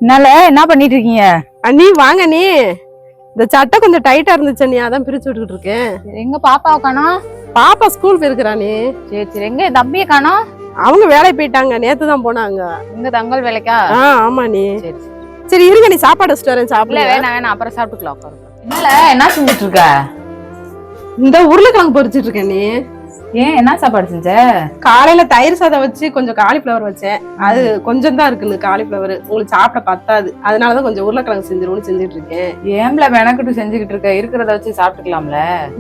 என்னால என்ன பண்ணிட்டு இருக்கீங்க? அண்ணி வாங்க நீ. இந்த சட்டை கொஞ்சம் டைட்டா இருந்துச்சு நீ, அதான் பிரிச்சு விட்டுக்கிட்டு இருக்கேன். எங்க பாப்பாவை காணோம்? பாப்பா ஸ்கூல் போயிருக்கிறா நீ. சரி சரி, எங்க என் தம்பியை காணோம்? அவங்க வேலைக்கு போயிட்டாங்க, நேத்து தான் போனாங்க. எங்க தங்கல் வேலைக்கா? ஆமா நீ. சரி சரி இருங்க, நீ சாப்பாடு வச்சுட்டு வரேன். சாப்பிடல? வேணாம் வேணாம், அப்புறம் சாப்பிட்டுக்கலாம். என்னால என்ன செஞ்சுட்டு இருக்க? இந்த உருளைக்கிழங்கு பொரிச்சிட்டு இருக்கேன் நீ. ஏன் என்ன சாப்பாடு செஞ்ச? காலையில தயிர் சாதம் வச்சு கொஞ்சம் காலிஃபிளவர் வச்சேன். அது கொஞ்சம் தான் இருக்குன்னு காலிஃபிளவர் உங்களுக்கு சாப்பிட பத்தாது, அதனாலதான் கொஞ்சம் உருளைக்கிழங்கு செஞ்சிருவோம்னு செஞ்சுட்டு இருக்கேன். ஏம்ல மெனக்கிட்டு செஞ்சுக்கிட்டு இருக்க? இருக்கிறத வச்சு சாப்பிட்டுக்கலாம்ல.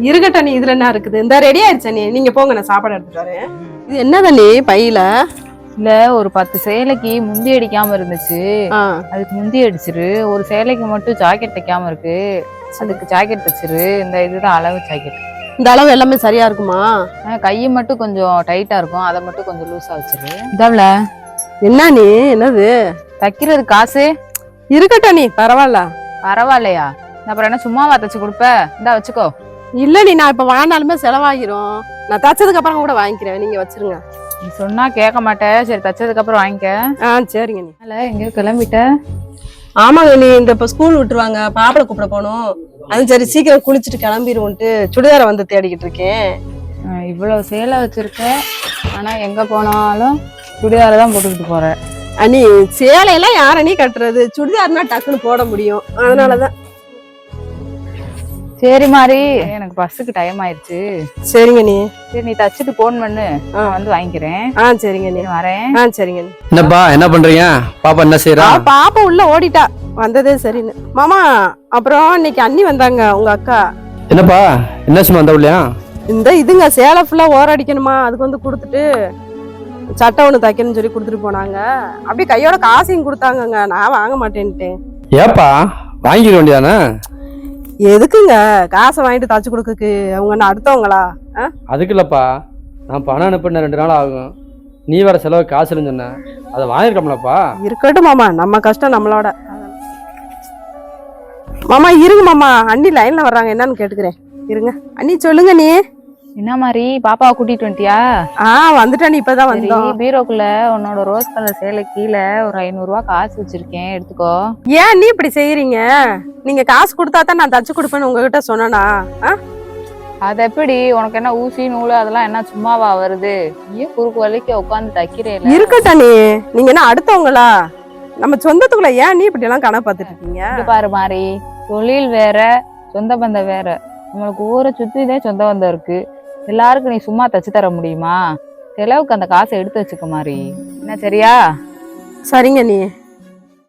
இருக்கட்டும் நீ, இதுல என்ன இருக்குது? இந்த ரெடி ஆயிடுச்சா நீ? நீங்க போங்க, நான் சாப்பாடு எடுத்துட்டு வரேன். இது என்னதான் நீ பையில? இல்ல, ஒரு 10 சேலைக்கு முந்தி அடிக்காம இருந்துச்சு, அதுக்கு முந்தி அடிச்சிரு. ஒரு சேலைக்கு மட்டும் ஜாக்கெட் தைக்காம இருக்கு, அதுக்கு ஜாக்கெட் தச்சிரு. இந்த இதுதான் அளவு ஜாக்கெட். இந்த அளவு எல்லாமே சரியா இருக்குமா? கையை மட்டும் கொஞ்சம் டைட்டா இருக்கும், அதை மட்டும் கொஞ்சம் லூஸா வச்சிரு. இதாவ்ல என்ன நீ? என்னது தைக்கிறது காசு? இருக்கட்டும் நீ, பரவாயில்ல. பரவாயில்லையா? அப்புறம் என்ன சும்மாவா தச்சு கொடுப்ப? இந்தா வச்சுக்கோ. இல்ல நீ, நான் இப்ப வாங்கினாலுமே செலவாகிரும். நான் தச்சதுக்கு அப்புறம் கூட வாங்கிக்கிறேன், நீங்க வச்சிருங்க. நீ சொன்னா கேட்க மாட்டேன். சரி, தச்சதுக்கு அப்புறம் வாங்கிக்க. சரிங்க நீ. எங்க கிளம்பிட்ட? ஆமாங்க நீ, இந்த இப்ப ஸ்கூல் விட்டுருவாங்க, பாப்பளை கூப்பிட போகணும். அது சரி, சீக்கிரம் குளிச்சுட்டு கிளம்பிடுவோன்ட்டு சுடிதாரை வந்து தேடிக்கிட்டு இருக்கேன். இவ்வளவு சேலை வச்சிருக்க, ஆனா எங்க போனாலும் சுடிதாரை தான் போட்டுக்கிட்டு போற. அண்ணி, சேலையெல்லாம் யாரணி கட்டுறது? சுடிதார்னா டக்குன்னு போட முடியும், அதனாலதான். சரி மாறி, எனக்கு பஸ்ஸுக்கு டைம் ஆயிடுச்சு. சரிங்க நீ. சரி, நீ தச்சுட்டு போன் பண்ணு, வந்து வாங்கிக்கிறேன். சரிங்க நீ, வரேன். சரிங்க நீ. என்னப்பா என்ன பண்றீங்க? பாப்பா என்ன செய்யறா? பாப்பா உள்ள ஓடிட்டா, வந்ததே சரின்னு. மாமா, அப்புறம் இன்னைக்கு அண்ணி வந்தாங்க, உங்க அக்கா. என்னப்பா என்ன சும்மா வந்த இல்லையா? இந்த இதுங்க சேலை ஃபுல்லா ஓரடிக்கணுமா, அதுக்கு வந்து கொடுத்துட்டு சட்டை ஒண்ணு தைக்கணும்னு சொல்லி கொடுத்துட்டு போனாங்க. அப்படியே கையோட காசையும் கொடுத்தாங்கங்க, நான் வாங்க மாட்டேன்ட்டேன். ஏப்பா வாங்கிக்க வேண்டியதானே? எதுக்குங்க காசை வாங்கிட்டு தச்சு கொடுக்கு? அவங்க என்ன அடுத்தவங்களா? அதுக்கு இல்லப்பா, நான் பணம் அனுப்பின 2 நாள் ஆகும், நீ வர செலவு காசு இல்லைன்னு சொன்ன, அதை வாங்கிருக்கோம்லப்பா. இருக்கட்டும் மாமா, நம்ம கஷ்டம் நம்மளோட. மாமா இருங்க மாமா, அண்ணி லைன்ல வர்றாங்க, என்னன்னு கேட்டுக்கிறேன். இருங்க அண்ணி, சொல்லுங்க நீ. என்ன மாதிரி பாப்பாவை கூட்டிட்டு வந்துட்டியா? வந்துட்டா நீ, இப்பதான் வந்தோம். பீரோக்குள்ள உன்னோட ரோஸ் கலர் சேலை கீழே ஒரு 500 ரூபாய் காசு வச்சிருக்கேன், எடுத்துக்கோ. ஏன் நீ இப்படி செய்யறீங்க? நீங்க காசு கொடுத்தா தான் நான் தச்சு கொடுப்பேன்னு உங்ககிட்ட சொன்னா? அது எப்படி? உனக்கு என்ன ஊசி நூலு அதெல்லாம் என்ன சும்மாவா வருது? ஏன் குறுக்கு வலிக்க உட்காந்து தைக்கிறேன்? இருக்கட்டா நீ, நீங்க என்ன அடுத்தவங்களா? நம்ம சொந்தத்துக்குள்ள ஏன் நீ இப்படி எல்லாம் கணக்கு பார்த்துட்டு இருக்கீங்க? பாரு மாதிரி, தொழில் வேற, சொந்த பந்தம் வேற. நம்மளுக்கு ஊரை சுத்திதான் சொந்த பந்தம் இருக்கு. எல்லாருக்கும் நீ சும்மா தச்சு தர முடியுமா? செலவுக்கு அந்த காசை எடுத்து வச்சுக்க மாதிரி என்ன, சரியா? சரிங்க நீ.